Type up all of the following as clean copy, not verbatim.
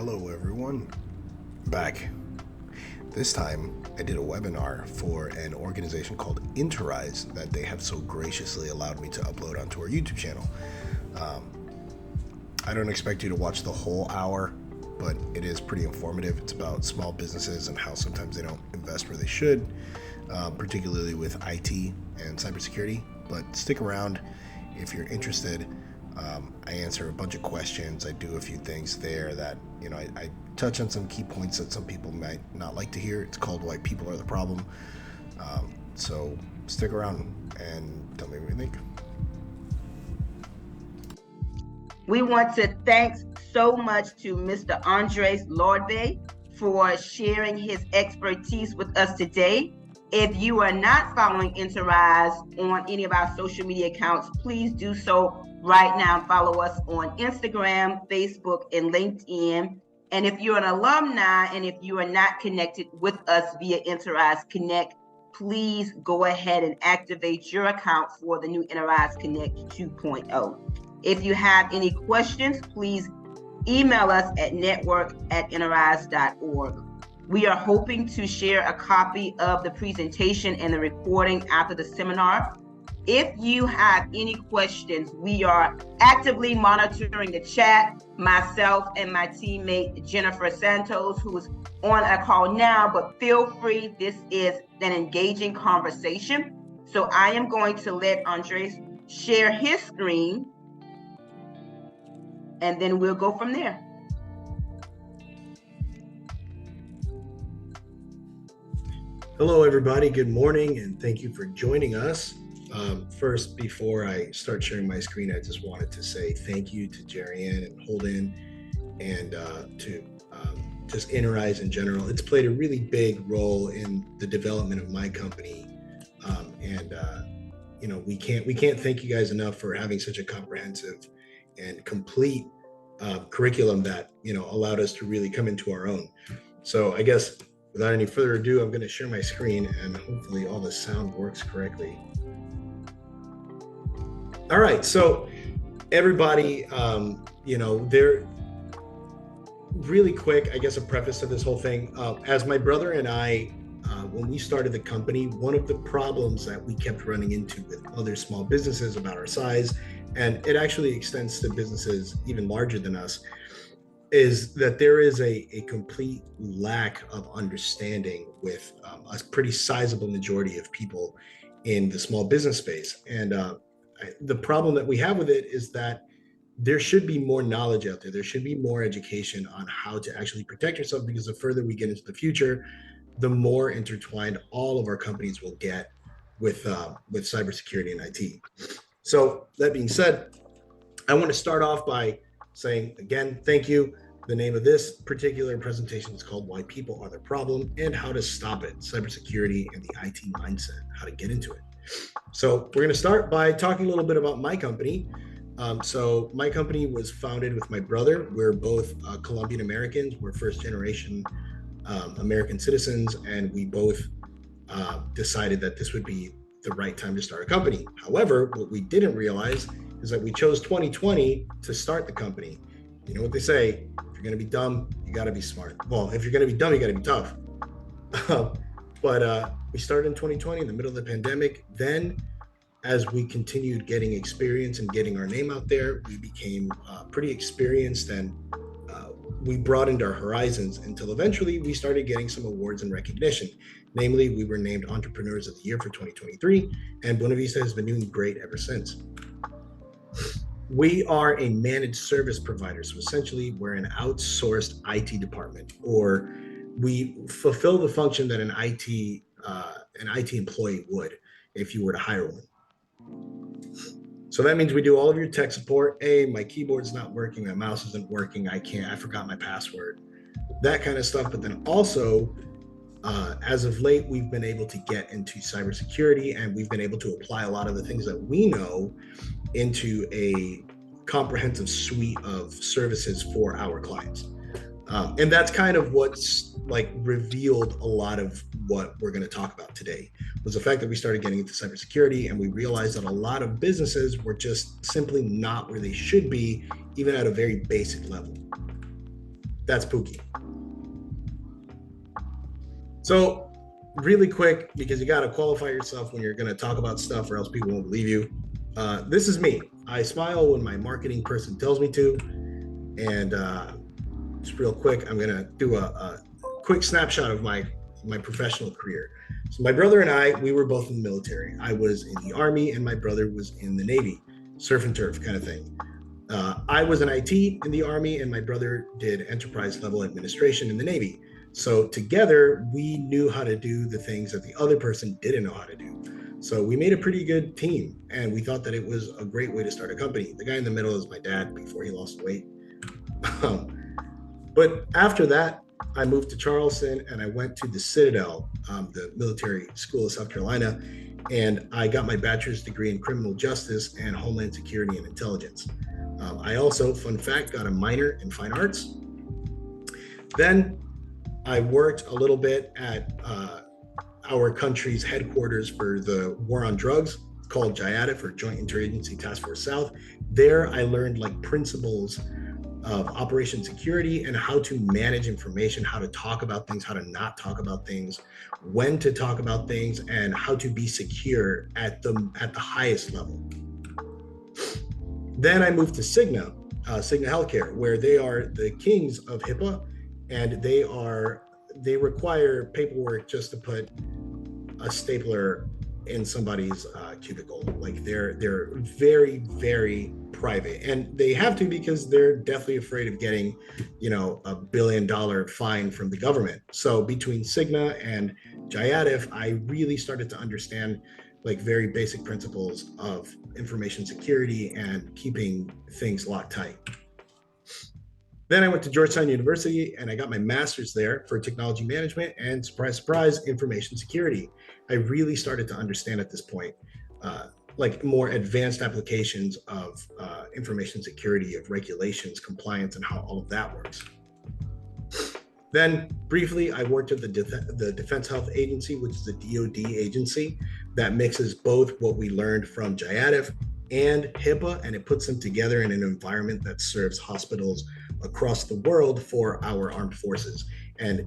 Hello everyone, back. This time I did a webinar for an organization called Interise that they have so graciously allowed me to upload onto our YouTube channel. I don't expect you to watch the whole hour, but it is pretty informative. It's about small businesses and how sometimes they don't invest where they should, particularly with IT and cybersecurity. But stick around if you're interested. I answer a bunch of questions. I do a few things there that, I touch on some key points that some people might not like to hear. It's called Why People Are the Problem. So stick around and tell me what you think. We want to thank so much to Mr. Andres Lorde for sharing his expertise with us today. If you are not following Interise on any of our social media accounts, please do so right now. Follow us on Instagram, Facebook, and LinkedIn. And if you're an alumni and if you are not connected with us via Interise Connect, please go ahead and activate your account for the new Interise Connect 2.0. If you have any questions, please email us at network@interise.org. We are hoping to share a copy of the presentation and the recording after the seminar. If you have any questions, we are actively monitoring the chat. Myself and my teammate Jennifer Santos, who's on a call now, but feel free. This is an engaging conversation. So I am going to let Andres share his screen, and then we'll go from there. Hello, everybody. Good morning, and thank you for joining us. First, before I start sharing my screen, I just wanted to say thank you to Jerry Ann and Holden and to just Interise in general. It's played a really big role in the development of my company. We can't thank you guys enough for having such a comprehensive and complete curriculum that, allowed us to really come into our own. So I guess without any further ado, I'm going to share my screen and hopefully all the sound works correctly. All right, so everybody, they're really quick, I guess a preface to this whole thing. As my brother and I, when we started the company, one of the problems that we kept running into with other small businesses about our size, and it actually extends to businesses even larger than us, is that there is a complete lack of understanding with a pretty sizable majority of people in the small business space. And the problem that we have with it is that there should be more knowledge out there. There should be more education on how to actually protect yourself, because the further we get into the future, the more intertwined all of our companies will get with cybersecurity and IT. So that being said, I want to start off by saying, again, thank you. The name of this particular presentation is called Why People Are the Problem and How to Stop It, Cybersecurity and the IT Mindset, how to get into it. So we're going to start by talking a little bit about my company. So my company was founded with my brother. We're both Colombian Americans. We're first generation American citizens, and we both decided that this would be the right time to start a company. However, what we didn't realize is that we chose 2020 to start the company. You know what they say, if you're going to be dumb, you got to be smart. Well, if you're going to be dumb, you got to be tough. But we started in 2020 in the middle of the pandemic. Then as we continued getting experience and getting our name out there, we became pretty experienced, and we broadened our horizons until eventually we started getting some awards and recognition. Namely, we were named Entrepreneurs of the Year for 2023, and BuenaVista has been doing great ever since. We are a managed service provider. So essentially, we're an outsourced IT department, or we fulfill the function that an IT employee would if you were to hire one. So that means we do all of your tech support. Hey, my keyboard's not working, my mouse isn't working, I forgot my password, that kind of stuff. But then also, as of late, we've been able to get into cybersecurity, and we've been able to apply a lot of the things that we know into a comprehensive suite of services for our clients. And that's kind of what's revealed a lot of what we're going to talk about today, was the fact that we started getting into cybersecurity, and we realized that a lot of businesses were just simply not where they should be, even at a very basic level. That's Pookie. So really quick, because you got to qualify yourself when you're going to talk about stuff or else people won't believe you. This is me. I smile when my marketing person tells me to. And just real quick, I'm going to do a quick snapshot of my professional career. So my brother and I, we were both in the military. I was in the Army and my brother was in the Navy, surf and turf kind of thing. I was in IT in the Army and my brother did enterprise level administration in the Navy. So together, we knew how to do the things that the other person didn't know how to do. So we made a pretty good team and we thought that it was a great way to start a company. The guy in the middle is my dad before he lost weight. But after that, I moved to Charleston and I went to the Citadel, the military school of South Carolina, and I got my bachelor's degree in criminal justice and homeland security and intelligence. I also, fun fact, got a minor in fine arts. Then I worked a little bit at our country's headquarters for the war on drugs, called JIATF, or Joint Interagency Task Force South. There I learned like principles of operation security and how to manage information, how to talk about things, how to not talk about things, when to talk about things, and how to be secure at the highest level. Then I moved to Cigna Healthcare, where they are the kings of HIPAA, and they require paperwork just to put a stapler in somebody's cubicle. Like they're very, very private, and they have to because they're definitely afraid of getting, $1 billion fine from the government. So between Cigna and JIATF, I really started to understand like very basic principles of information security and keeping things locked tight. Then I went to Georgetown University and I got my master's there for technology management and, surprise, surprise, information security. I really started to understand at this point, like more advanced applications of information security, of regulations, compliance, and how all of that works. Then briefly, I worked at the Defense Health Agency, which is a DoD agency that mixes both what we learned from JIATF and HIPAA, and it puts them together in an environment that serves hospitals across the world for our armed forces. And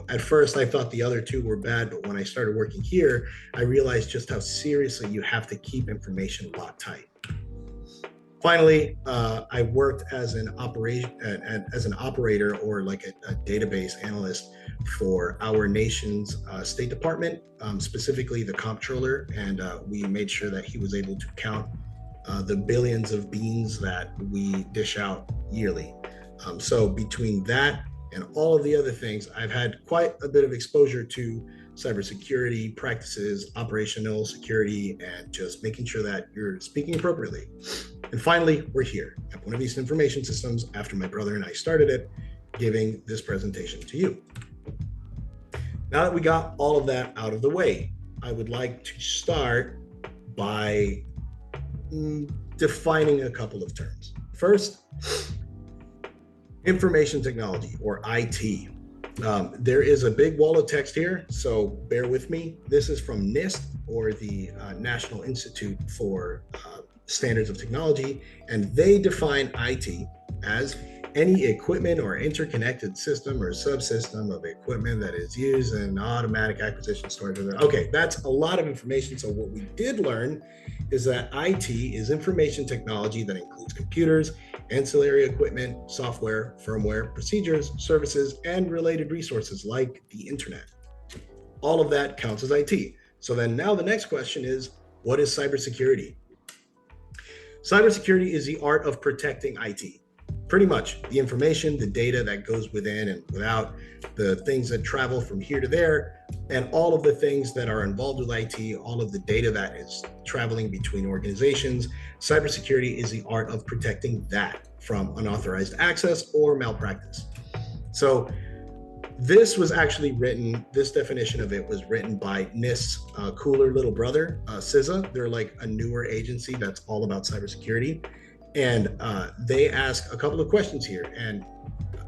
at first I thought the other two were bad, but when I started working here, I realized just how seriously you have to keep information locked tight. Finally, I worked as an operator or like a database analyst for our nation's State Department, specifically the comptroller, and we made sure that he was able to count the billions of beans that we dish out yearly. So between that and all of the other things, I've had quite a bit of exposure to cybersecurity practices, operational security, and just making sure that you're speaking appropriately. And finally, we're here at BuenaVista Information Systems after my brother and I started it, giving this presentation to you. Now that we got all of that out of the way, I would like to start by defining a couple of terms. First, information technology, or IT. There is a big wall of text here, so bear with me. This is from NIST, or the National Institute for Standards of Technology, and they define IT as any equipment or interconnected system or subsystem of equipment that is used in automatic acquisition, storage. Okay, that's a lot of information. So what we did learn is that IT is information technology that includes computers, ancillary equipment, software, firmware, procedures, services, and related resources like the internet. All of that counts as IT. So then now the next question is, what is cybersecurity? Cybersecurity is the art of protecting IT. Pretty much the information, the data that goes within and without, the things that travel from here to there, and all of the things that are involved with IT, all of the data that is traveling between organizations. Cybersecurity is the art of protecting that from unauthorized access or malpractice. So this was actually written, this definition of it was written by NIST's cooler little brother, CISA. They're like a newer agency that's all about cybersecurity. And they ask a couple of questions here. And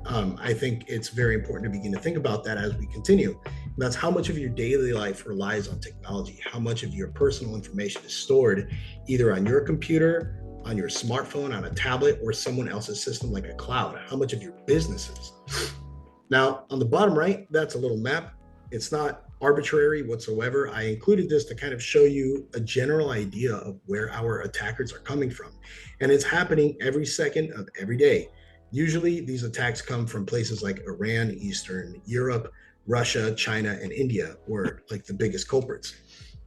I think it's very important to begin to think about that as we continue. And that's how much of your daily life relies on technology, how much of your personal information is stored either on your computer on your smartphone, on a tablet, or someone else's system like a cloud? How much of your business is? Now, on the bottom right, that's a little map. It's not arbitrary whatsoever. I included this to kind of show you a general idea of where our attackers are coming from. And it's happening every second of every day. Usually these attacks come from places like Iran, Eastern Europe, Russia, China, and India were like the biggest culprits.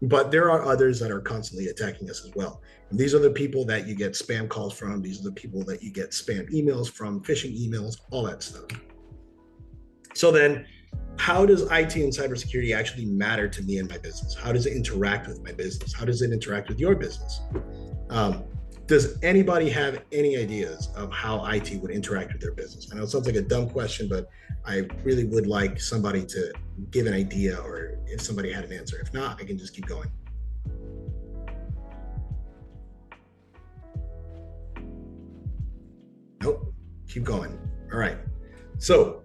But there are others that are constantly attacking us as well. And these are the people that you get spam calls from. These are the people that you get spam emails from, phishing emails, all that stuff. So then, how does IT and cybersecurity actually matter to me and my business? How does it interact with my business? How does it interact with your business? Does anybody have any ideas of how IT would interact with their business? I know it sounds like a dumb question, but I really would like somebody to give an idea, or if somebody had an answer. If not, I can just keep going. Nope, keep going. All right. So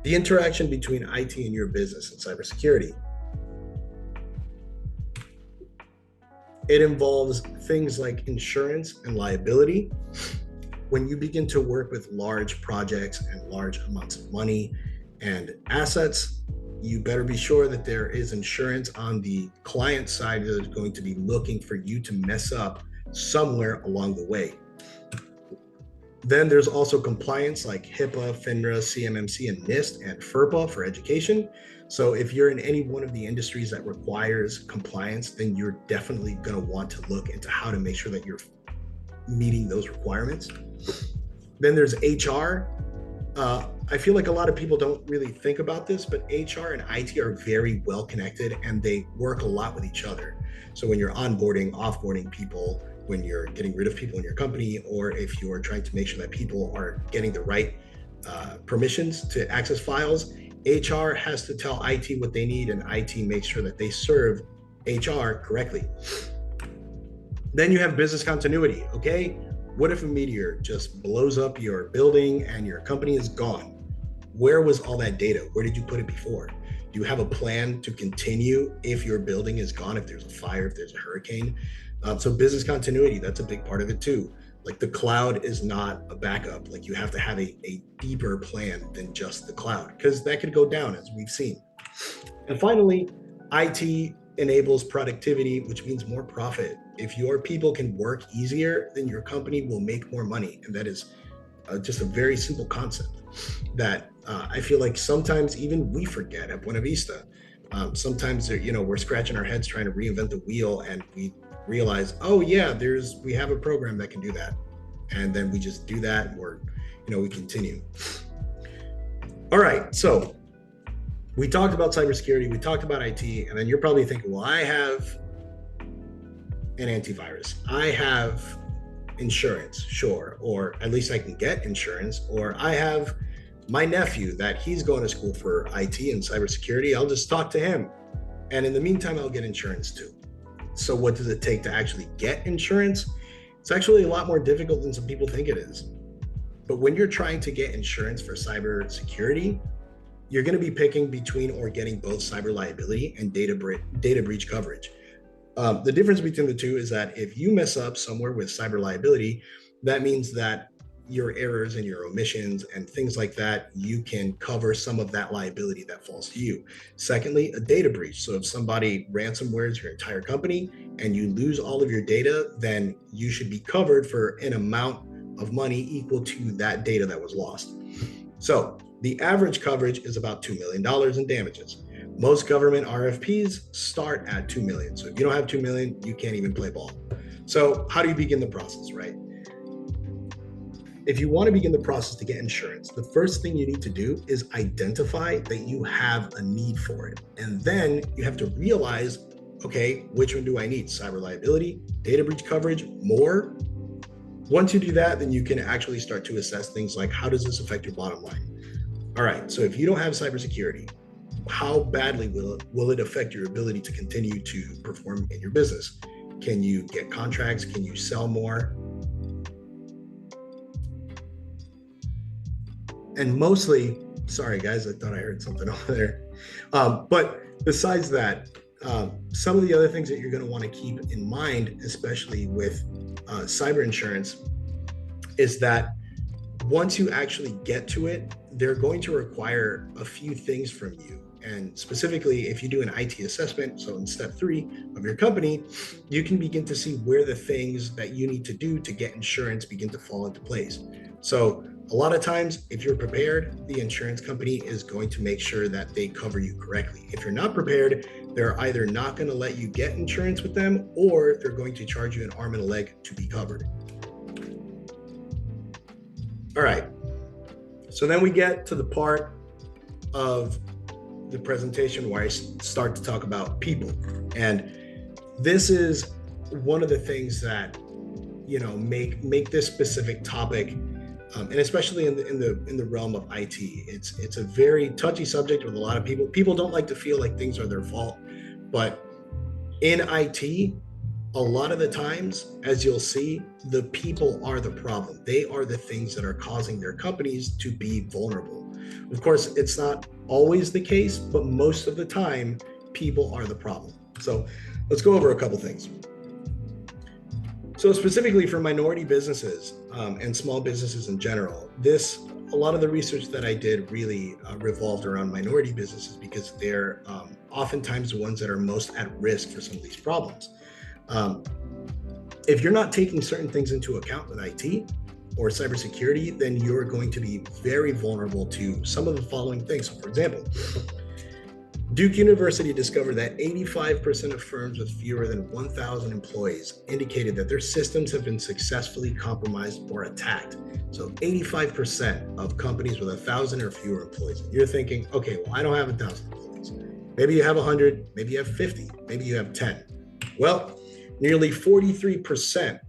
the interaction between IT and your business and cybersecurity. It involves things like insurance and liability. When you begin to work with large projects and large amounts of money and assets, you better be sure that there is insurance on the client side that is going to be looking for you to mess up somewhere along the way. Then there's also compliance like HIPAA, FINRA, CMMC, and NIST, and FERPA for education. So if you're in any one of the industries that requires compliance, then you're definitely going to want to look into how to make sure that you're meeting those requirements. Then there's HR. I feel like a lot of people don't really think about this, but HR and IT are very well connected and they work a lot with each other. So when you're onboarding, offboarding people, when you're getting rid of people in your company, or if you're trying to make sure that people are getting the right permissions to access files, HR has to tell IT what they need, and IT makes sure that they serve HR correctly. Then you have business continuity, okay? What if a meteor just blows up your building and your company is gone? Where was all that data? Where did you put it before? Do you have a plan to continue if your building is gone, if there's a fire, if there's a hurricane? So business continuity, that's a big part of it too. Like the cloud is not a backup. Like you have to have a deeper plan than just the cloud, because that could go down, as we've seen. And finally, IT enables productivity, which means more profit. If your people can work easier, then your company will make more money. And that is just a very simple concept that I feel like sometimes even we forget at BuenaVista. Sometimes, we're scratching our heads trying to reinvent the wheel, and we realize, oh yeah, we have a program that can do that. And then we just do that, or, we continue. All right, so we talked about cybersecurity, we talked about IT, and then you're probably thinking, well, I have an antivirus, I have insurance, sure, or at least I can get insurance, or I have my nephew that he's going to school for IT and cybersecurity, I'll just talk to him. And in the meantime, I'll get insurance too. So what does it take to actually get insurance? It's actually a lot more difficult than some people think it is. But when you're trying to get insurance for cybersecurity, you're going to be picking between or getting both cyber liability and data breach coverage. The difference between the two is that if you mess up somewhere with cyber liability, that means that your errors and your omissions and things like that, you can cover some of that liability that falls to you. Secondly, a data breach. So if somebody ransomwares your entire company and you lose all of your data, then you should be covered for an amount of money equal to that data that was lost. So the average coverage is about $2 million in damages. Most government RFPs start at 2 million. So if you don't have 2 million, you can't even play ball. So how do you begin the process, right? If you want to begin the process to get insurance, the first thing you need to do is identify that you have a need for it. And then you have to realize, okay, which one do I need? Cyber liability, data breach coverage, more? Once you do that, then you can actually start to assess things like, how does this affect your bottom line? All right, so if you don't have cybersecurity, how badly will it affect your ability to continue to perform in your business? Can you get contracts? Can you sell more? And mostly, sorry guys, I thought I heard something over there. But besides that, some of the other things that you're going to want to keep in mind, especially with cyber insurance, is that once you actually get to it, they're going to require a few things from you. And specifically, if you do an IT assessment, so in step 3 of your company, you can begin to see where the things that you need to do to get insurance begin to fall into place. So a lot of times, if you're prepared, the insurance company is going to make sure that they cover you correctly. If you're not prepared, they're either not going to let you get insurance with them, or they're going to charge you an arm and a leg to be covered. All right. So then we get to the part of the presentation where I start to talk about people. And this is one of the things that, you know, make this specific topic, and especially in the realm of IT, it's a very touchy subject with a lot of people. People don't like to feel like things are their fault, but in IT, a lot of the times, as you'll see, the people are the problem. They are the things that are causing their companies to be vulnerable. Of course, it's not always the case, but most of the time, people are the problem. So let's go over a couple things. So specifically for minority businesses and small businesses in general, a lot of the research that I did really revolved around minority businesses, because they're oftentimes the ones that are most at risk for some of these problems. If you're not taking certain things into account with IT or cybersecurity, then you're going to be very vulnerable to some of the following things. So for example, Duke University discovered that 85% of firms with fewer than 1,000 employees indicated that their systems have been successfully compromised or attacked. So 85% of companies with 1,000 or fewer employees. You're thinking, okay, well, I don't have 1,000 employees. Maybe you have 100, maybe you have 50, maybe you have 10. Well, nearly 43%,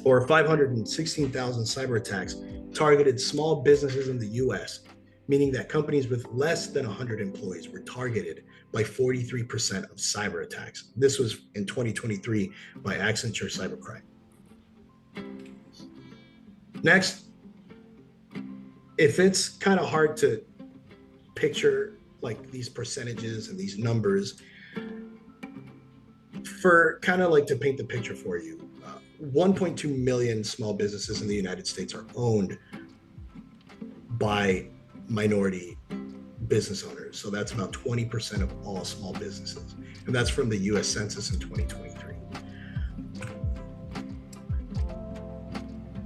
or 516,000 cyber attacks, targeted small businesses in the US, meaning that companies with less than 100 employees were targeted by 43% of cyber attacks. This was in 2023 by Accenture Cybercrime. Next, if it's kind of hard to picture like these percentages and these numbers, for kind of like to paint the picture for you, 1.2 million small businesses in the United States are owned by minority business owners. So that's about 20% of all small businesses. And that's from the US Census in 2023.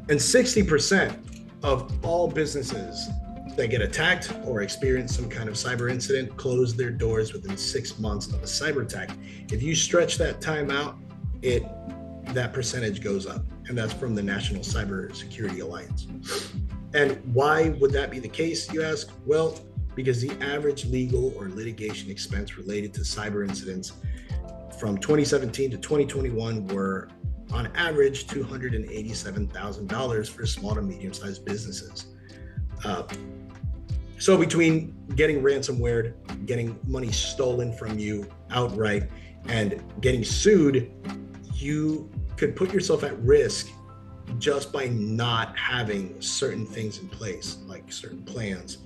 And 60% of all businesses that get attacked or experience some kind of cyber incident close their doors within 6 months of a cyber attack. If you stretch that time out, that percentage goes up. And that's from the National Cybersecurity Alliance. And why would that be the case, you ask? Well, because the average legal or litigation expense related to cyber incidents from 2017 to 2021 were on average $287,000 for small to medium-sized businesses. So between getting ransomware, getting money stolen from you outright, and getting sued, you could put yourself at risk just by not having certain things in place, like certain plans,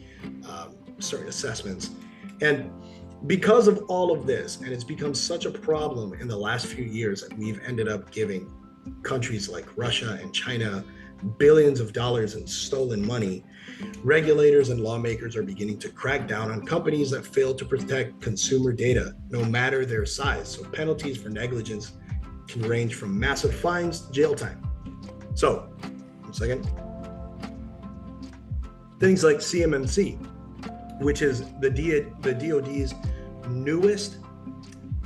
certain assessments. And because of all of this, and it's become such a problem in the last few years that we've ended up giving countries like Russia and China billions of dollars in stolen money, regulators and lawmakers are beginning to crack down on companies that fail to protect consumer data, no matter their size. So penalties for negligence can range from massive fines to jail time. So, 1 second. Things like CMMC, which is the DoD's newest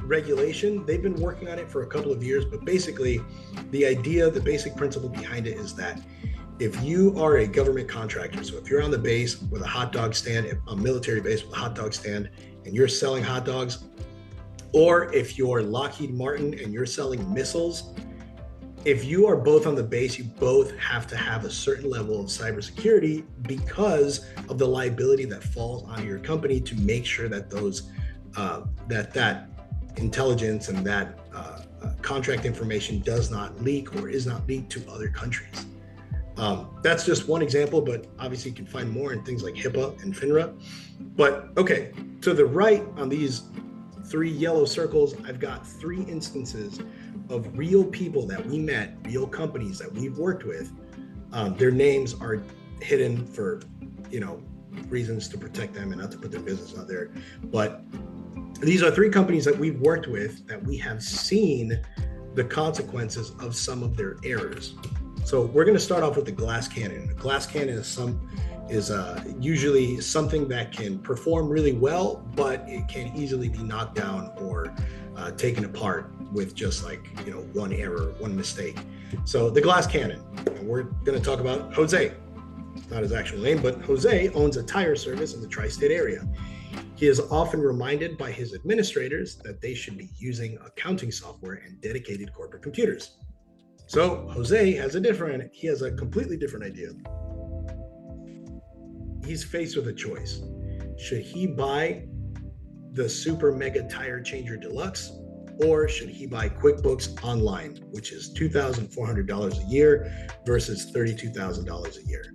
regulation. They've been working on it for a couple of years, but basically the basic principle behind it is that if you are a government contractor, so if you're on the base with a hot dog stand, a military base with a hot dog stand, and you're selling hot dogs, or if you're Lockheed Martin and you're selling missiles, if you are both on the base, you both have to have a certain level of cybersecurity because of the liability that falls on your company to make sure that those that intelligence and that contract information does not leak or is not leaked to other countries. That's just one example, but obviously you can find more in things like HIPAA and FINRA. But okay, to the right on these 3 yellow circles, I've got 3 instances of real people that we met, real companies that we've worked with. Their names are hidden for, reasons to protect them and not to put their business out there. But these are 3 companies that we've worked with that we have seen the consequences of some of their errors. So we're going to start off with the glass cannon. A glass cannon is usually something that can perform really well, but it can easily be knocked down or taken apart with just one error, one mistake. So the glass cannon, and we're going to talk about Jose. Not his actual name, but Jose owns a tire service in the tri-state area. He is often reminded by his administrators that they should be using accounting software and dedicated corporate computers. So Jose has a completely different idea. He's faced with a choice. Should he buy the Super Mega Tire Changer Deluxe, or should he buy QuickBooks Online, which is $2,400 a year versus $32,000 a year?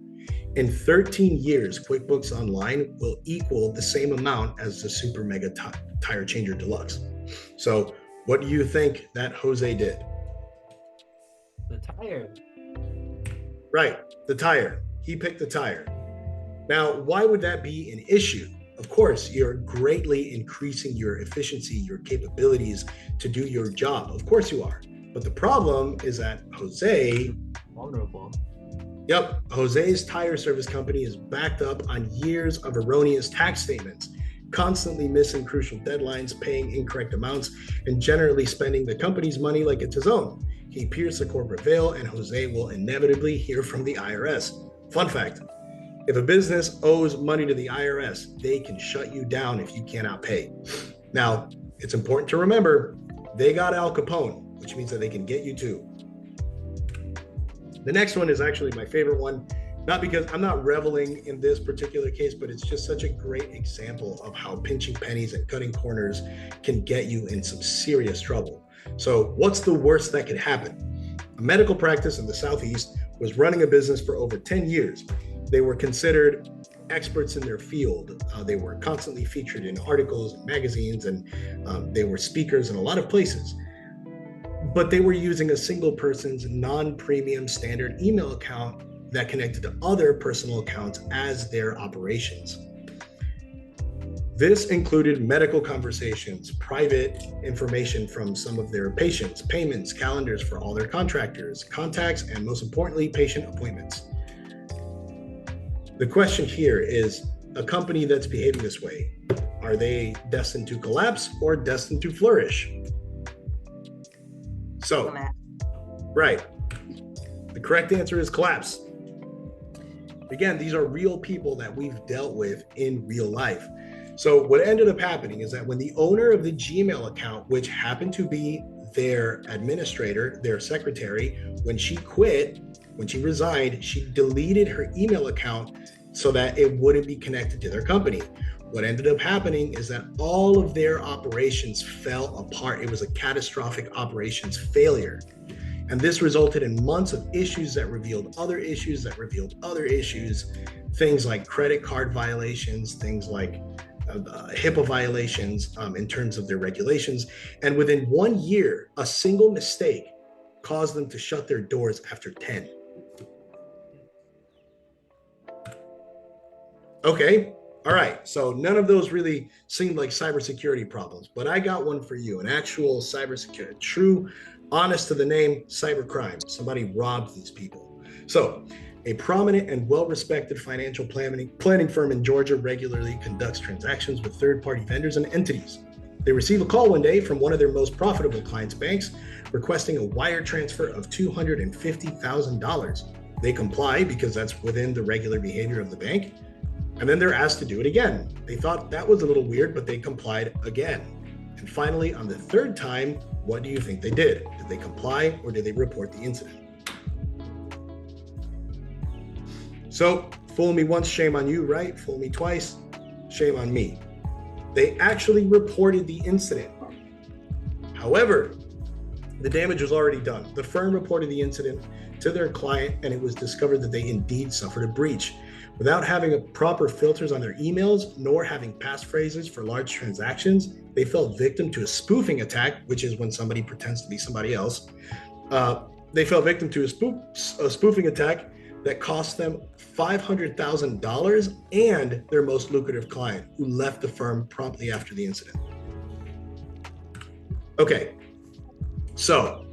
In 13 years, QuickBooks Online will equal the same amount as the Super Mega Tire Changer Deluxe. So what do you think that Jose did? The tire. Right, the tire. He picked the tire. Now, why would that be an issue? Of course, you're greatly increasing your efficiency, your capabilities to do your job. Of course you are. But the problem is that Jose... Vulnerable. Yep, Jose's tire service company is backed up on years of erroneous tax statements, constantly missing crucial deadlines, paying incorrect amounts, and generally spending the company's money like it's his own. He pierced the corporate veil, and Jose will inevitably hear from the IRS. Fun fact, if a business owes money to the IRS, they can shut you down if you cannot pay. Now, it's important to remember, they got Al Capone, which means that they can get you too. The next one is actually my favorite one, not because I'm not reveling in this particular case, but it's just such a great example of how pinching pennies and cutting corners can get you in some serious trouble. So what's the worst that could happen? A medical practice in the Southeast was running a business for over 10 years. They were considered experts in their field. They were constantly featured in articles and magazines, and they were speakers in a lot of places. But they were using a single person's non-premium standard email account that connected to other personal accounts as their operations. This included medical conversations, private information from some of their patients, payments, calendars for all their contractors, contacts, and most importantly, patient appointments. The question here is, a company that's behaving this way, are they destined to collapse or destined to flourish? So, right. The correct answer is collapse. Again, these are real people that we've dealt with in real life. So what ended up happening is that when the owner of the Gmail account, which happened to be their administrator, their secretary, when she quit, when she resigned, she deleted her email account so that it wouldn't be connected to their company. What ended up happening is that all of their operations fell apart. It was a catastrophic operations failure. And this resulted in months of issues that revealed other issues that revealed other issues, things like credit card violations, things like HIPAA violations in terms of their regulations. And within 1 year, a single mistake caused them to shut their doors after 10. Okay. All right, so none of those really seemed like cybersecurity problems, but I got one for you, an actual cybersecurity, true, honest to the name, cybercrime. Somebody robbed these people. So a prominent and well-respected financial planning firm in Georgia regularly conducts transactions with third-party vendors and entities. They receive a call one day from one of their most profitable clients' banks requesting a wire transfer of $250,000. They comply because that's within the regular behavior of the bank. And then they're asked to do it again. They thought that was a little weird, but they complied again. And finally, on the third time, what do you think they did? Did they comply or did they report the incident? So, fool me once, shame on you, right? Fool me twice, shame on me. They actually reported the incident. However, the damage was already done. The firm reported the incident to their client, and it was discovered that they indeed suffered a breach. Without having proper filters on their emails, nor having passphrases for large transactions, they fell victim to a spoofing attack, which is when somebody pretends to be somebody else. They fell victim to a spoofing attack that cost them $500,000 and their most lucrative client, who left the firm promptly after the incident. Okay, so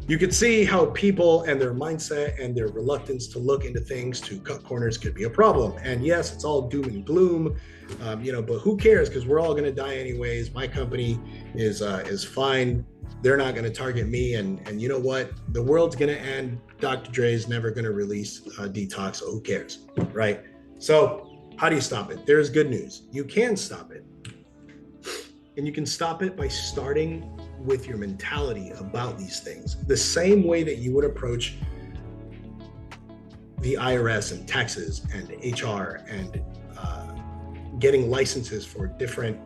you could see how people and their mindset and their reluctance to look into things to cut corners could be a problem. And yes, it's all doom and gloom, but who cares? Because we're all going to die anyways. My company is fine. They're not going to target me. And you know what? The world's going to end. Dr. Dre is never going to release Detox. So who cares, right? So how do you stop it? There's good news. You can stop it. And you can stop it by starting with your mentality about these things. The same way that you would approach the IRS and taxes and HR and getting licenses for different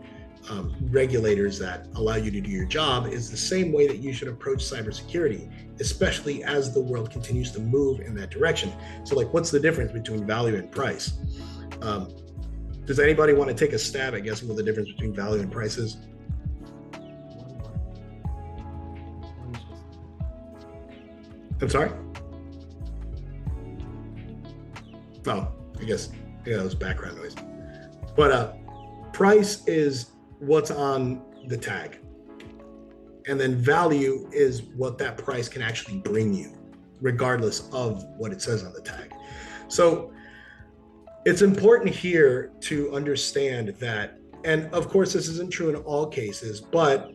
regulators that allow you to do your job is the same way that you should approach cybersecurity, especially as the world continues to move in that direction. So like, what's the difference between value and price? Does anybody want to take a stab at guessing what the difference between value and price is? I'm sorry? Oh, I guess, yeah, that was background noise. But price is what's on the tag. And then value is what that price can actually bring you, regardless of what it says on the tag. So it's important here to understand that, and of course, this isn't true in all cases, but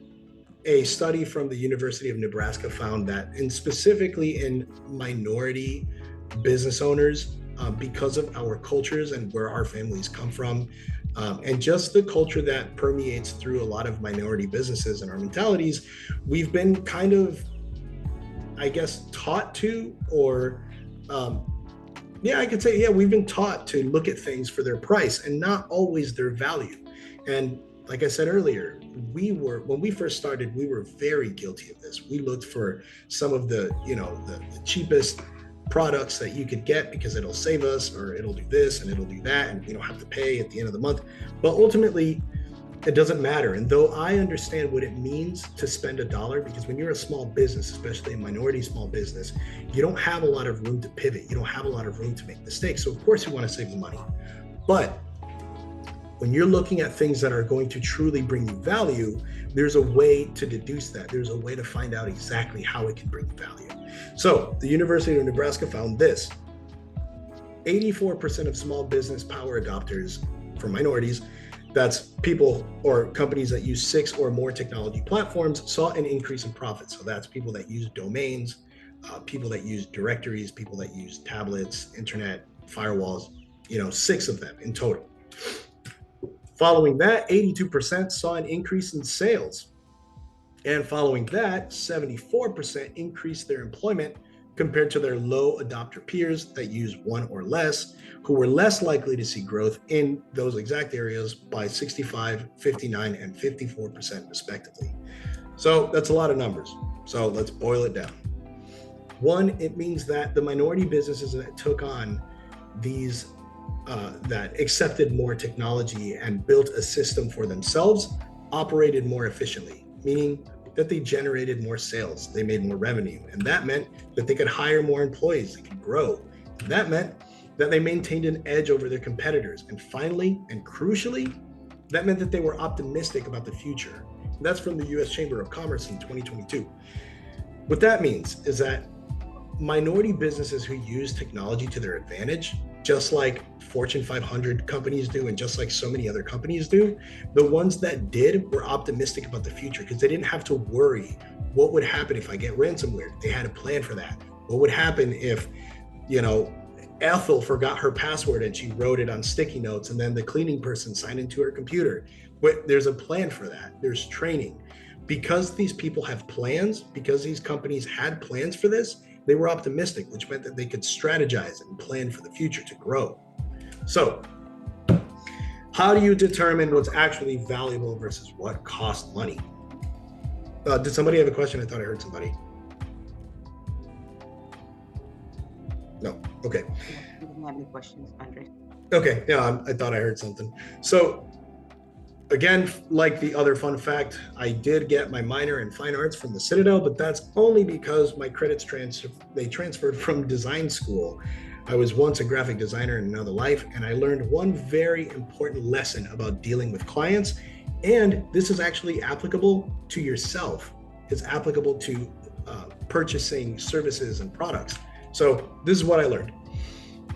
a study from the University of Nebraska found that, and specifically in minority business owners, because of our cultures and where our families come from, and just the culture that permeates through a lot of minority businesses and our mentalities, we've been kind of, I guess, taught to, or I could say, we've been taught to look at things for their price and not always their value. And like I said earlier, when we first started, we were very guilty of this. We looked for some of the cheapest products that you could get because it'll save us, or it'll do this and it'll do that, and we don't have to pay at the end of the month. But ultimately, it doesn't matter. And though I understand what it means to spend $1, because when you're a small business, especially a minority small business, you don't have a lot of room to pivot. You don't have a lot of room to make mistakes. So of course you want to save the money. But when you're looking at things that are going to truly bring you value, there's a way to deduce that. There's a way to find out exactly how it can bring you value. So the University of Nebraska found this: 84% of small business power adopters for minorities, that's people or companies that use 6 or more technology platforms, saw an increase in profits. So that's people that use domains, people that use directories, people that use tablets, internet, firewalls, 6 of them in total. Following that, 82% saw an increase in sales. And following that, 74% increased their employment compared to their low adopter peers that use 1 or less, who were less likely to see growth in those exact areas by 65, 59, and 54% respectively. So that's a lot of numbers. So let's boil it down. 1, it means that the minority businesses that took on these that accepted more technology and built a system for themselves operated more efficiently, meaning that they generated more sales, they made more revenue, and that meant that they could hire more employees, they could grow. And that meant that they maintained an edge over their competitors. And finally, and crucially, that meant that they were optimistic about the future. And that's from the US Chamber of Commerce in 2022. What that means is that minority businesses who use technology to their advantage, just like Fortune 500 companies do, and just like so many other companies do, the ones that did were optimistic about the future because they didn't have to worry what would happen if I get ransomware. They had a plan for that. What would happen if, Ethel forgot her password and she wrote it on sticky notes, and then the cleaning person signed into her computer? But there's a plan for that. There's training. Because these people have plans, because these companies had plans for this, they were optimistic, which meant that they could strategize and plan for the future to grow. So how do you determine what's actually valuable versus what costs money? Did somebody have a question? I thought I heard somebody. No. Okay. We don't have any questions, Andre. Okay, yeah, I thought I heard something. So again, like the other fun fact, I did get my minor in fine arts from the Citadel, but that's only because my credits they transferred from design school. I was once a graphic designer in another life, and I learned one very important lesson about dealing with clients. And this is actually applicable to yourself. It's applicable to purchasing services and products. So this is what I learned.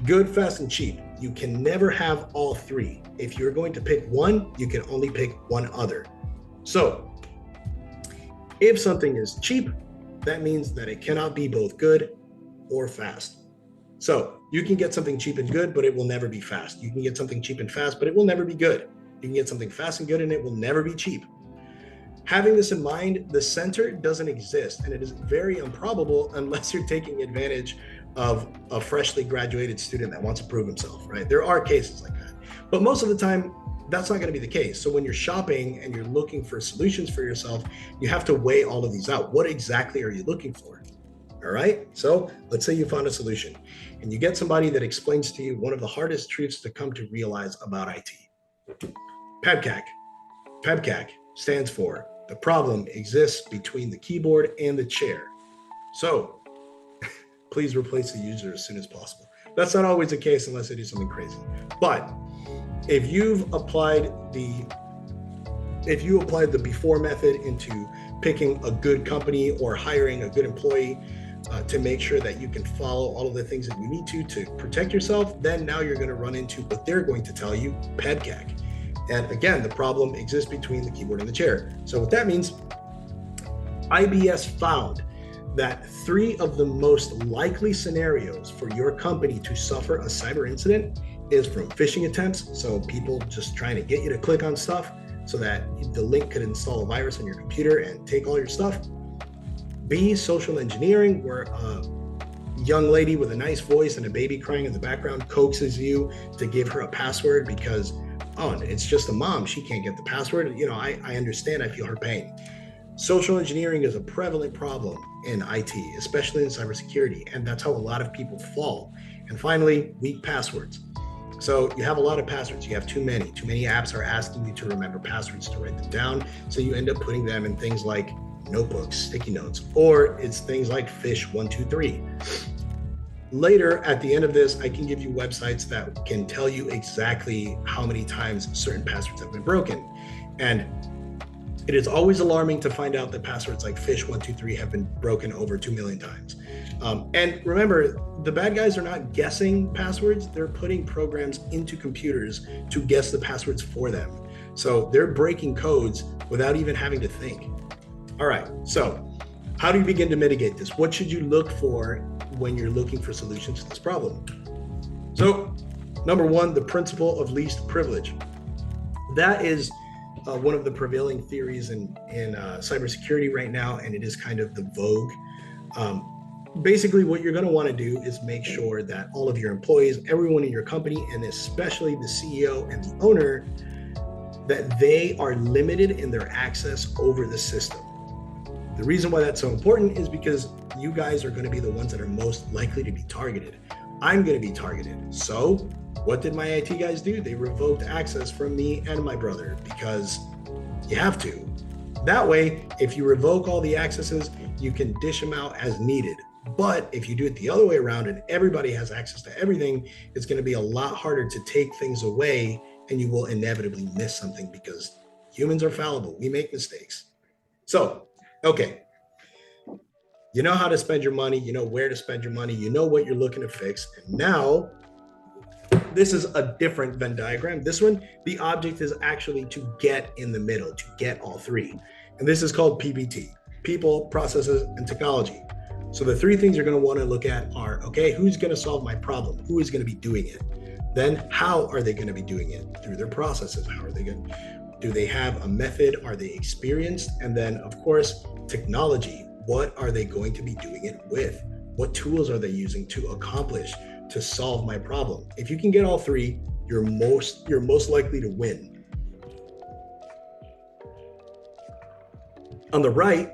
Good, fast, and cheap. You can never have all three. If you're going to pick one, you can only pick one other. So if something is cheap, that means that it cannot be both good or fast. So you can get something cheap and good, but it will never be fast. You can get something cheap and fast, but it will never be good. You can get something fast and good, and it will never be cheap. Having this in mind, the center doesn't exist, and it is very improbable unless you're taking advantage of a freshly graduated student that wants to prove himself, right? There are cases like that, but most of the time, that's not going to be the case. So when you're shopping and you're looking for solutions for yourself, you have to weigh all of these out. What exactly are you looking for? All right. So let's say you found a solution and you get somebody that explains to you one of the hardest truths to come to realize about IT. PEBCAC. PEBCAC stands for the problem exists between the keyboard and the chair. So please replace the user as soon as possible. That's not always the case unless they do something crazy. But if you applied the before method into picking a good company or hiring a good employee to make sure that you can follow all of the things that you need to protect yourself, then now you're going to run into what they're going to tell you, PEBCAC. And again, the problem exists between the keyboard and the chair. So what that means, IBS found that 3 of the most likely scenarios for your company to suffer a cyber incident is from phishing attempts, so people just trying to get you to click on stuff so that the link could install a virus on your computer and take all your stuff. B, social engineering, where a young lady with a nice voice and a baby crying in the background coaxes you to give her a password because, oh, it's just a mom, she can't get the password. You know, I understand, I feel her pain. Social engineering is a prevalent problem in IT, especially in cybersecurity, and that's how a lot of people fall. And finally, weak passwords. So you have a lot of passwords, you have too many apps are asking you to remember passwords to write them down. So you end up putting them in things like notebooks, sticky notes, or it's things like fish123. Later, at the end of this, I can give you websites that can tell you exactly how many times certain passwords have been broken. And it is always alarming to find out that passwords like fish123 have been broken over 2 million times. And remember, the bad guys are not guessing passwords, they're putting programs into computers to guess the passwords for them. So they're breaking codes without even having to think. All right, so how do you begin to mitigate this? What should you look for when you're looking for solutions to this problem? So, number 1, the principle of least privilege. That is one of the prevailing theories in cybersecurity right now, and it is kind of the vogue. Basically, what you're going to want to do is make sure that all of your employees, everyone in your company, and especially the CEO and the owner, that they are limited in their access over the system. The reason why that's so important is because you guys are going to be the ones that are most likely to be targeted. I'm going to be targeted. So what did my IT guys do? They revoked access from me and my brother because you have to. That way, if you revoke all the accesses, you can dish them out as needed. But if you do it the other way around and everybody has access to everything, it's going to be a lot harder to take things away, and you will inevitably miss something because humans are fallible. We make mistakes. So, okay. You know how to spend your money, you know where to spend your money, you know what you're looking to fix. And now, this is a different Venn diagram. This one, the object is actually to get in the middle, to get all 3. And this is called PPT, people, processes, and technology. So the 3 things you're going to want to look at are, okay, who's going to solve my problem? Who is going to be doing it? Then how are they going to be doing it? Through their processes. How are they going to, do they have a method? Are they experienced? And then, of course, technology. What are they going to be doing it with? What tools are they using to accomplish, to solve my problem? If you can get all 3, you're most likely to win. On the right,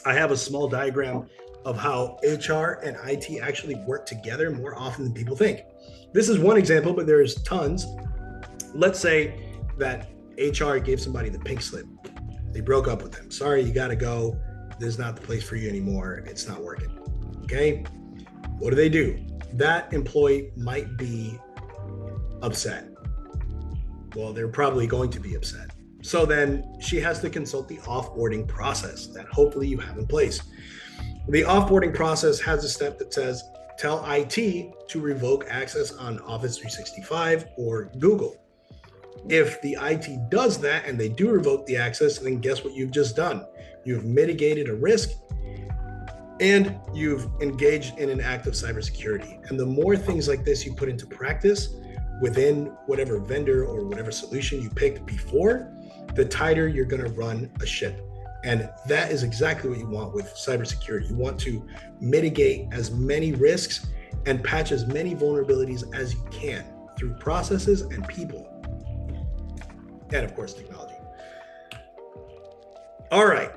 I have a small diagram of how HR and IT actually work together more often than people think. this is one example, but there's tons. Let's say that HR gave somebody the pink slip. They broke up with them. Sorry, you got to go. This is not the place for you anymore. It's not working. Okay. What do? That employee might be upset. Well, they're probably going to be upset. So then she has to consult the offboarding process that hopefully you have in place. The offboarding process has a step that says, tell IT to revoke access on Office 365 or Google. If the IT does that and they do revoke the access, then guess what you've just done? You've mitigated a risk and you've engaged in an act of cybersecurity. And the more things like this you put into practice within whatever vendor or whatever solution you picked before, the tighter you're going to run a ship. And that is exactly what you want with cybersecurity. You want to mitigate as many risks and patch as many vulnerabilities as you can through processes and people. And of course, technology. All right.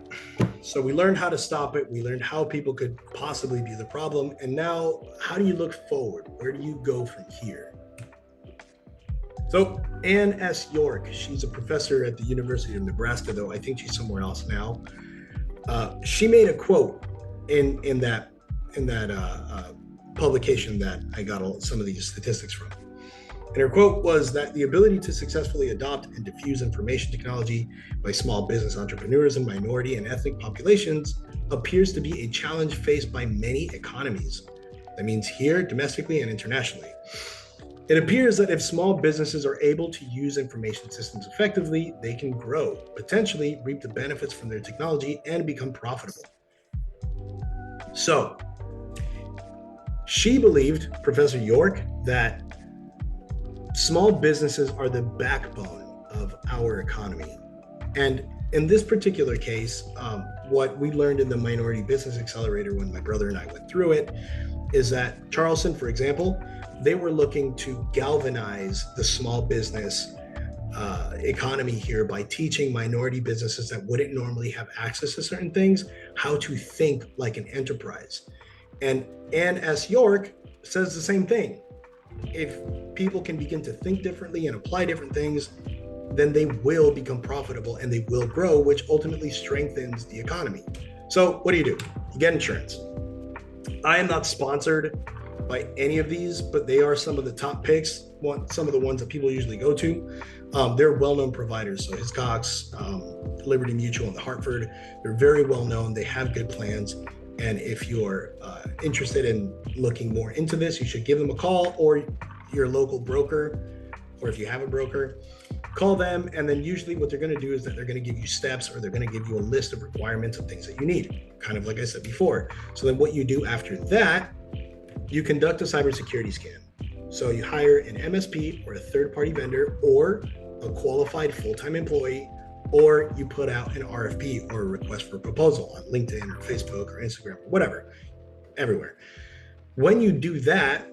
So we learned how to stop it. We learned how people could possibly be the problem. And now, how do you look forward? Where do you go from here? So Ann S. York, she's a professor at the University of Nebraska, though I think she's somewhere else now. She made a quote in that publication that I got some of these statistics from. And her quote was that the ability to successfully adopt and diffuse information technology by small business entrepreneurs and minority and ethnic populations appears to be a challenge faced by many economies. That means here, domestically and internationally. It appears that if small businesses are able to use information systems effectively, they can grow, potentially reap the benefits from their technology, and become profitable. So, she believed, Professor York, that small businesses are the backbone of our economy. And in this particular case, what we learned in the Minority Business Accelerator when my brother and I went through it is that Charleston, for example, they were looking to galvanize the small business economy here by teaching minority businesses that wouldn't normally have access to certain things, how to think like an enterprise. And Ann S. York says the same thing. If people can begin to think differently and apply different things, then they will become profitable and they will grow, which ultimately strengthens the economy. So what do? You get insurance. I am not sponsored by any of these, but they are some of the top picks, some of the ones that people usually go to. They're well-known providers. So Hiscox, Liberty Mutual, and the Hartford, they're very well-known. They have good plans. And if you're interested in looking more into this, you should give them a call, or your local broker, or if you have a broker, call them. And then usually what they're going to do is that they're going to give you steps, or they're going to give you a list of requirements of things that you need, kind of like I said before. So then what you do after that, you conduct a cybersecurity scan. So you hire an MSP or a third-party vendor or a qualified full-time employee, or you put out an RFP or a request for proposal on LinkedIn or Facebook or Instagram or whatever, everywhere. When you do that,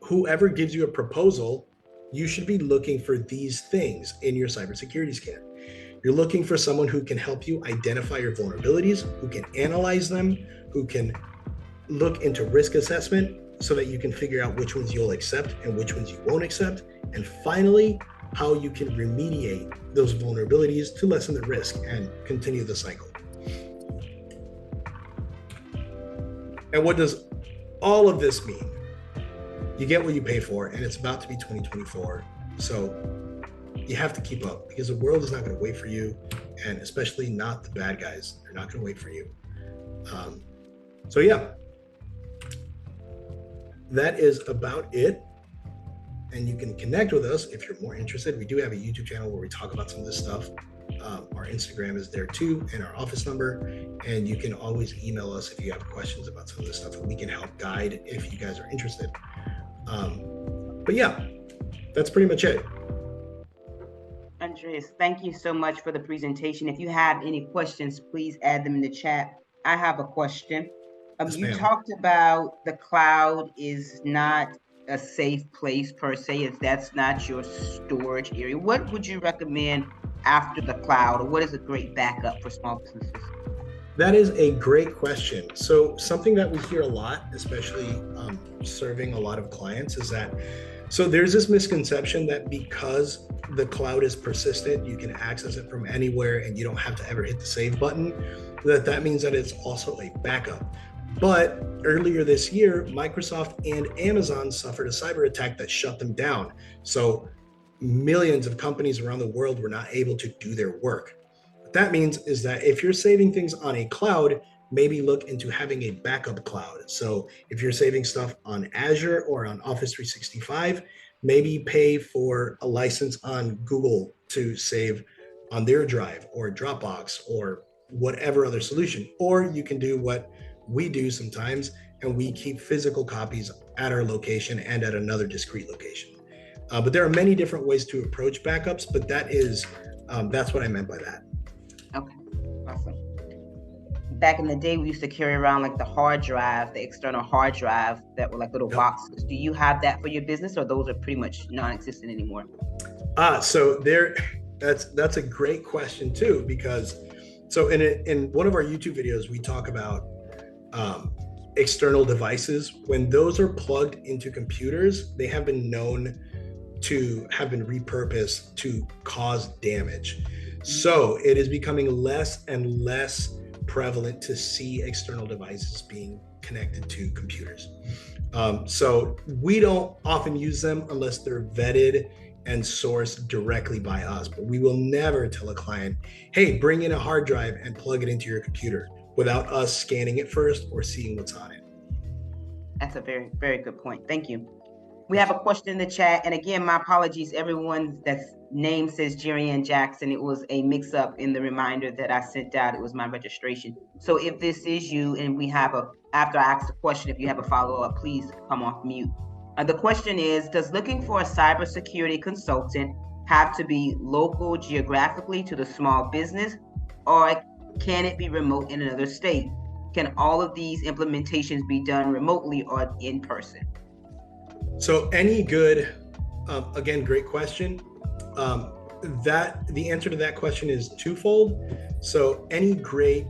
whoever gives you a proposal, you should be looking for these things in your cybersecurity scan. You're looking for someone who can help you identify your vulnerabilities, who can analyze them, who can look into risk assessment so that you can figure out which ones you'll accept and which ones you won't accept. And finally, how you can remediate those vulnerabilities to lessen the risk and continue the cycle. And what does all of this mean? You get what you pay for, and it's about to be 2024. So you have to keep up, because the world is not going to wait for you, and especially not the bad guys. They're not going to wait for you. So yeah, that is about it. And you can connect with us if you're more interested. We do have a YouTube channel where we talk about some of this stuff. Our Instagram is there too, and our office number. And you can always email us if you have questions about some of this stuff, and we can help guide if you guys are interested. But yeah, that's pretty much it. Andres, thank you so much for the presentation. If you have any questions, please add them in the chat. I have a question. Yes, you ma'am. talked about the cloud is not a safe place per se, if that's not your storage area. What would you recommend after the cloud, or what is a great backup for small businesses? That is a great question. So something that we hear a lot, especially serving a lot of clients, is that so there's this misconception that because the cloud is persistent, you can access it from anywhere and you don't have to ever hit the save button, that means that it's also a backup. But earlier this year, Microsoft and Amazon suffered a cyber attack that shut them down. So millions of companies around the world were not able to do their work. What that means is that if you're saving things on a cloud, maybe look into having a backup cloud. So if you're saving stuff on Azure or on Office 365, maybe pay for a license on Google to save on their drive or Dropbox or whatever other solution. Or you can do what we do sometimes, and we keep physical copies at our location and at another discrete location. But there are many different ways to approach backups, but that's what I meant by that. Okay, awesome. Back in the day, we used to carry around like the hard drive, the external hard drive that were like little boxes. Do you have that for your business, or those are pretty much non-existent anymore? So that's a great question too, because so in one of our YouTube videos, we talk about external devices. When those are plugged into computers, they have been known to have been repurposed to cause damage. So it is becoming less and less prevalent to see external devices being connected to computers. So we don't often use them unless they're vetted and sourced directly by us. But we will never tell a client, hey, bring in a hard drive and plug it into your computer without us scanning it first or seeing what's on it. That's a very, very good point. Thank you. We have a question in the chat. And again, my apologies, everyone that's name says Jerry Ann Jackson. It was a mix up in the reminder that I sent out. It was my registration. So if this is you and we have after I ask the question, if you have a follow up, please come off mute. The question is, does looking for a cybersecurity consultant have to be local geographically to the small business, or can it be remote in another state? Can all of these implementations be done remotely or in person? So any good, again, great question. The answer to that question is twofold. So any great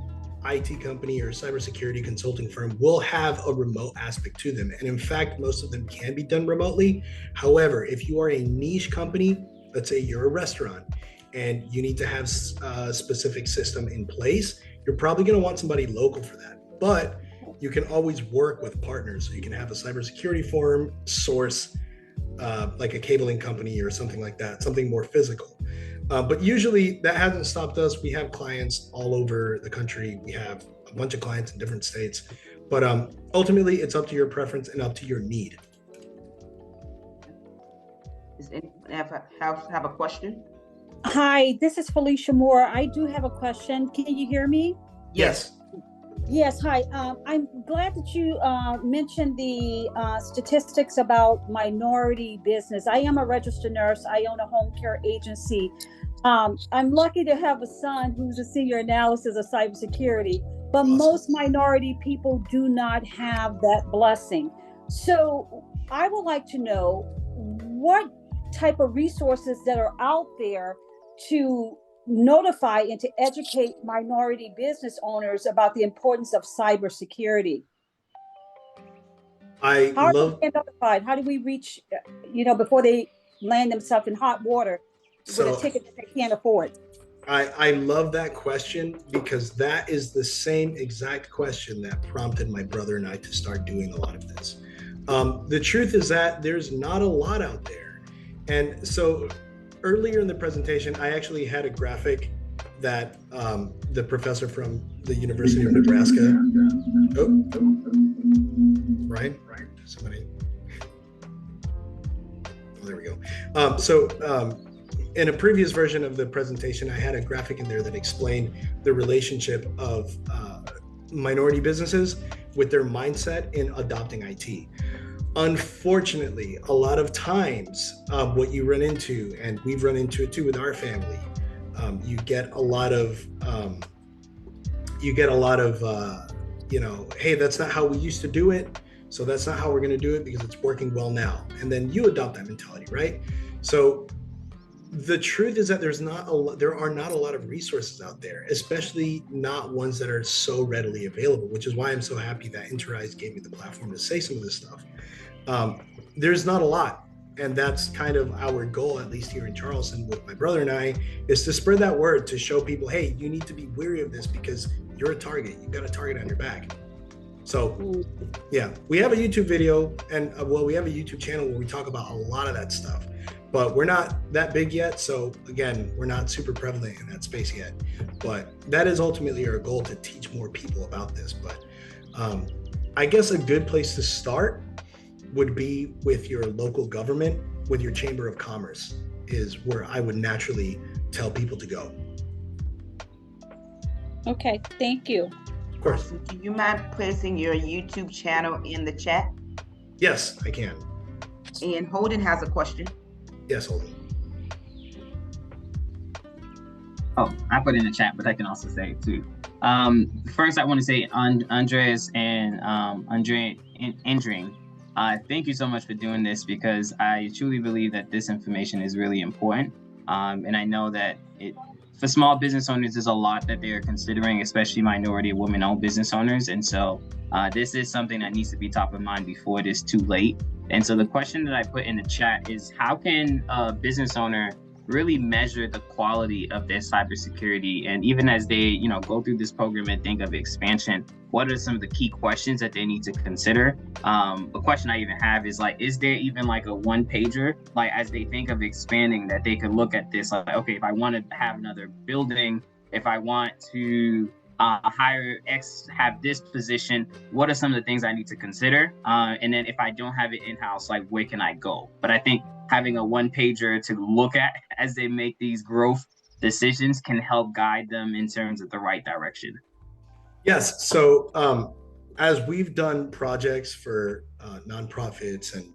IT company or cybersecurity consulting firm will have a remote aspect to them. And in fact, most of them can be done remotely. However, if you are a niche company, let's say you're a restaurant and you need to have a specific system in place, you're probably going to want somebody local for that. But you can always work with partners. So you can have a cybersecurity firm source like a cabling company or something like that, something more physical. But usually that hasn't stopped us. We have clients all over the country. We have a bunch of clients in different states. But ultimately, it's up to your preference and up to your need. Does anyone have a question? Hi, this is Felicia Moore. I do have a question. Can you hear me? Yes. Yes, hi. I'm glad that you mentioned the statistics about minority business. I am a registered nurse. I own a home care agency. I'm lucky to have a son who's a senior analysis of cybersecurity, but Awesome. Most minority people do not have that blessing. So I would like to know what type of resources that are out there to notify and to educate minority business owners about the importance of cybersecurity. How do they get notified? How do we reach, before they land themselves in hot water with a ticket that they can't afford? I love that question, because that is the same exact question that prompted my brother and I to start doing a lot of this. The truth is that there's not a lot out there. And so earlier in the presentation, I actually had a graphic that the professor from the University of Nebraska. Ryan, somebody. Oh, there we go. In a previous version of the presentation, I had a graphic in there that explained the relationship of minority businesses with their mindset in adopting IT. Unfortunately, a lot of times, what you run into, and we've run into it too with our family, you get a lot of, hey, that's not how we used to do it, so that's not how we're going to do it because it's working well now. And then you adopt that mentality, right? So The truth is that there are not a lot of resources out there, especially not ones that are so readily available, which is why I'm so happy that Interise gave me the platform to say some of this stuff. There's not a lot. And that's kind of our goal, at least here in Charleston with my brother and I, is to spread that word to show people, hey, you need to be wary of this because you're a target. You've got a target on your back. So yeah, we have a YouTube video and we have a YouTube channel where we talk about a lot of that stuff, but we're not that big yet. So again, we're not super prevalent in that space yet, but that is ultimately our goal, to teach more people about this. But I guess a good place to start would be with your local government, with your Chamber of Commerce is where I would naturally tell people to go. Okay, thank you. Of course. Do you mind placing your YouTube channel in the chat? Yes, I can. And Holden has a question. Yes, Holden. Oh, I put it in the chat, but I can also say it too. First, I want to say Andres and Andring, thank you so much for doing this, because I truly believe that this information is really important. And I know that for small business owners, there's a lot that they're considering, especially minority women-owned business owners. And so this is something that needs to be top of mind before it is too late. And so the question that I put in the chat is, how can a business owner really measure the quality of their cybersecurity? And even as they, go through this program and think of expansion, what are some of the key questions that they need to consider? A question I even have is is there even a one pager, as they think of expanding, that they could look at this, okay, if I want to have another building, if I want to hire X, have this position, what are some of the things I need to consider? And then if I don't have it in-house, where can I go? But I think having a one pager to look at as they make these growth decisions can help guide them in terms of the right direction. Yes. So as we've done projects for nonprofits and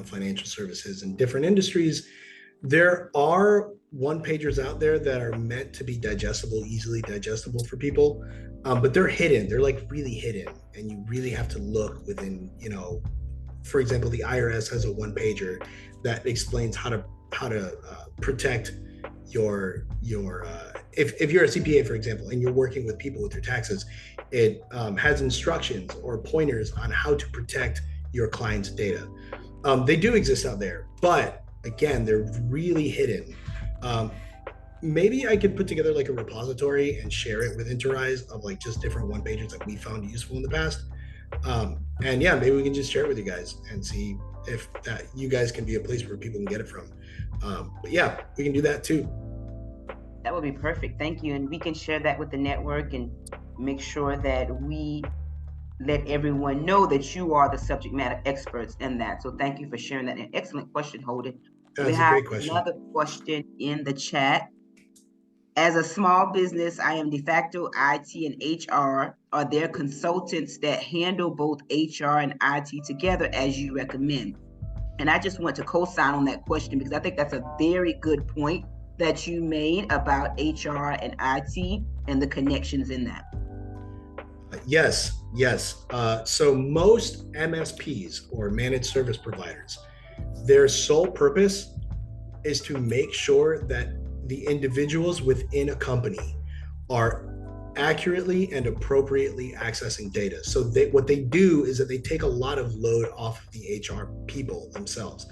financial services and different industries, there are one pagers out there that are meant to be digestible, easily digestible for people, but they're hidden. They're really hidden, and you really have to look within. For example, the IRS has a one pager that explains how to protect your if you're a CPA, for example, and you're working with people with your taxes, it has instructions or pointers on how to protect your client's data. They do exist out there, but again, they're really hidden. Maybe I could put together a repository and share it with Interise of just different one pagers that we found useful in the past. And yeah, maybe we can just share it with you guys and see if that you guys can be a place where people can get it from. But yeah, we can do that too. That would be perfect. Thank you. And we can share that with the network and make sure that we let everyone know that you are the subject matter experts in that. So thank you for sharing that. An excellent question, Holden. We have a great question. Another question in the chat. As a small business, I am de facto IT and HR. Are there consultants that handle both HR and IT together as you recommend? And I just want to co-sign on that question, because I think that's a very good point that you made about HR and IT and the connections in that. Yes. So most MSPs, or managed service providers, their sole purpose is to make sure that the individuals within a company are accurately and appropriately accessing data. So what they do is that they take a lot of load off of the HR people themselves.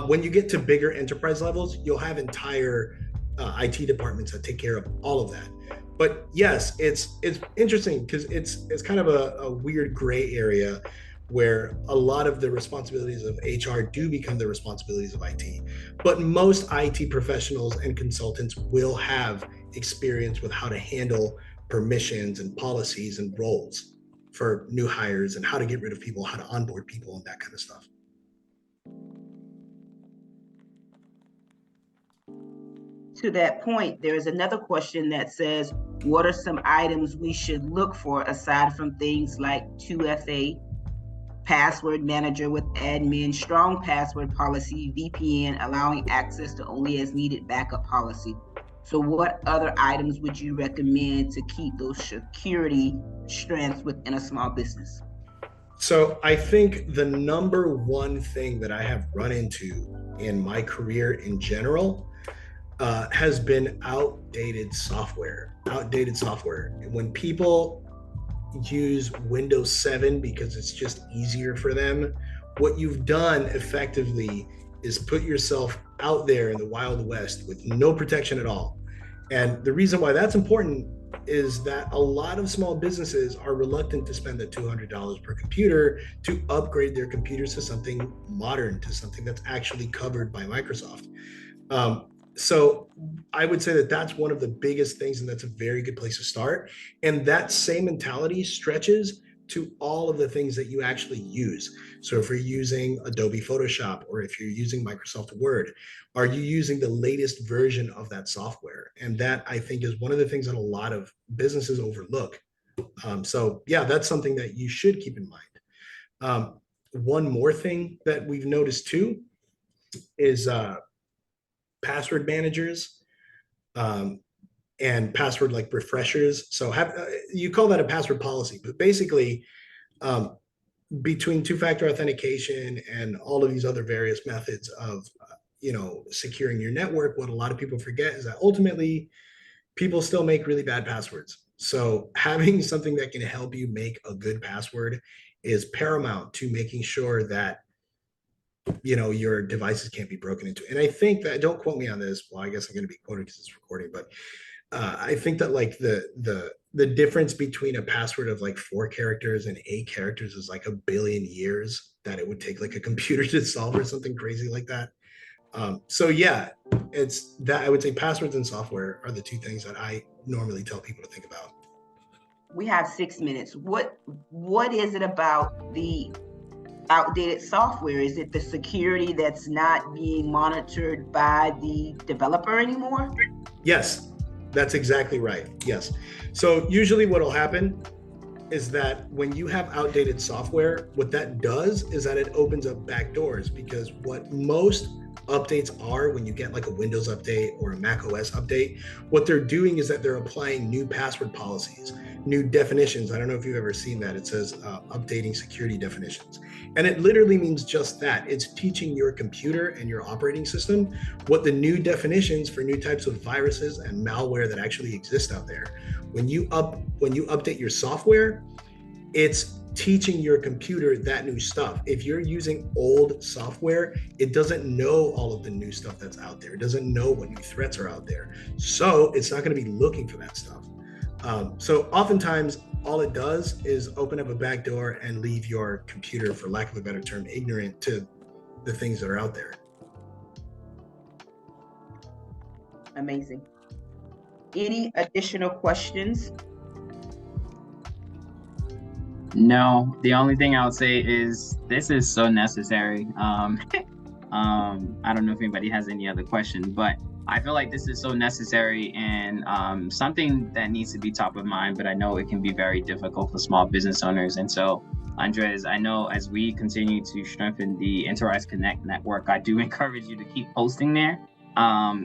When you get to bigger enterprise levels, you'll have entire IT departments that take care of all of that. But yes, it's interesting because it's kind of a weird gray area where a lot of the responsibilities of HR do become the responsibilities of IT. But most IT professionals and consultants will have experience with how to handle permissions and policies and roles for new hires, and how to get rid of people, how to onboard people, and that kind of stuff. To that point, there is another question that says, what are some items we should look for aside from things like 2FA, password manager with admin, strong password policy, VPN, allowing access to only as needed backup policy? So what other items would you recommend to keep those security strengths within a small business? So I think the number one thing that I have run into in my career in general has been outdated software. Outdated software. When people use Windows 7 because it's just easier for them, what you've done effectively is put yourself out there in the Wild West with no protection at all. And the reason why that's important is that a lot of small businesses are reluctant to spend the $200 per computer to upgrade their computers to something modern, to something that's actually covered by Microsoft. So I would say that that's one of the biggest things, and that's a very good place to start. And that same mentality stretches to all of the things that you actually use. So if you're using Adobe Photoshop or if you're using Microsoft Word, are you using the latest version of that software? And that, I think, is one of the things that a lot of businesses overlook. So yeah, that's something that you should keep in mind. One more thing that we've noticed too is password managers and password like refreshers. So you call that a password policy, but basically between two-factor authentication and all of these other various methods of securing your network, what a lot of people forget is that ultimately people still make really bad passwords. So having something that can help you make a good password is paramount to making sure that your devices can't be broken into. And I think that, don't quote me on this, well, I guess I'm going to be quoted because it's recording, but I think that like the difference between a password of like 4 characters and 8 characters is like a billion years that it would take like a computer to solve, or something crazy like that. So yeah, it's that I would say passwords and software are the 2 things that I normally tell people to think about. We have 6 minutes. What is it about the outdated software? Is it the security that's not being monitored by the developer anymore? Yes, that's exactly right. Yes. So usually what will happen is that when you have outdated software, what that does is that it opens up back doors, because what most updates are, when you get like a Windows update or a Mac OS update, what they're doing is that they're applying new password policies, new definitions. I don't know if you've ever seen that. It says updating security definitions. And it literally means just that. It's teaching your computer and your operating system what the new definitions for new types of viruses and malware that actually exist out there. When you update your software, it's teaching your computer that new stuff. If you're using old software, it doesn't know all of the new stuff that's out there. It doesn't know what new threats are out there. So it's not going to be looking for that stuff. So oftentimes all it does is open up a back door and leave your computer, for lack of a better term, ignorant to the things that are out there. Amazing. Any additional questions? No, the only thing I would say is this is so necessary. I don't know if anybody has any other questions, but I feel like this is so necessary and something that needs to be top of mind, but I know it can be very difficult for small business owners. And so, Andres, I know as we continue to strengthen the Interise Connect network, I do encourage you to keep posting there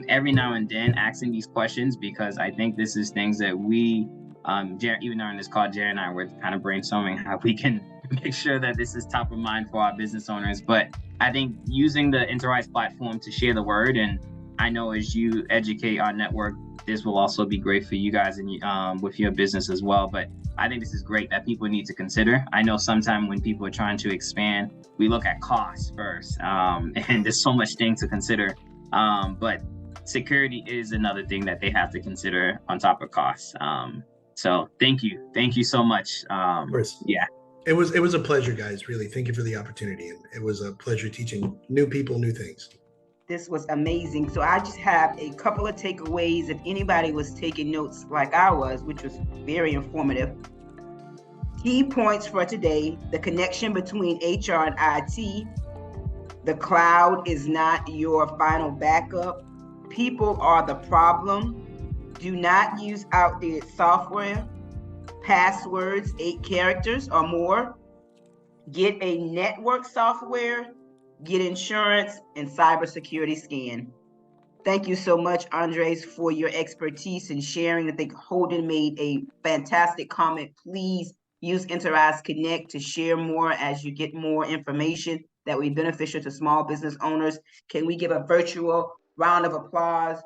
every now and then, asking these questions, because I think this is things that we, even during this call, Jerry and I were kind of brainstorming how we can make sure that this is top of mind for our business owners. But I think using the Interise platform to share the word, and I know as you educate our network, this will also be great for you guys and with your business as well. But I think this is great that people need to consider. I know sometimes when people are trying to expand, we look at costs first, and there's so much things to consider. But security is another thing that they have to consider on top of costs. So thank you so much. Of course. Yeah. It was a pleasure, guys. Really, thank you for the opportunity, and it was a pleasure teaching new people new things. This was amazing. So I just have a couple of takeaways. If anybody was taking notes like I was, which was very informative. Key points for today: the connection between HR and IT. The cloud is not your final backup. People are the problem. Do not use outdated software. Passwords, 8 characters or more. Get a network software. Get insurance and cybersecurity scan. Thank you so much, Andres, for your expertise and sharing. I think Holden made a fantastic comment. Please use Interise Connect to share more as you get more information that will be beneficial to small business owners. Can we give a virtual round of applause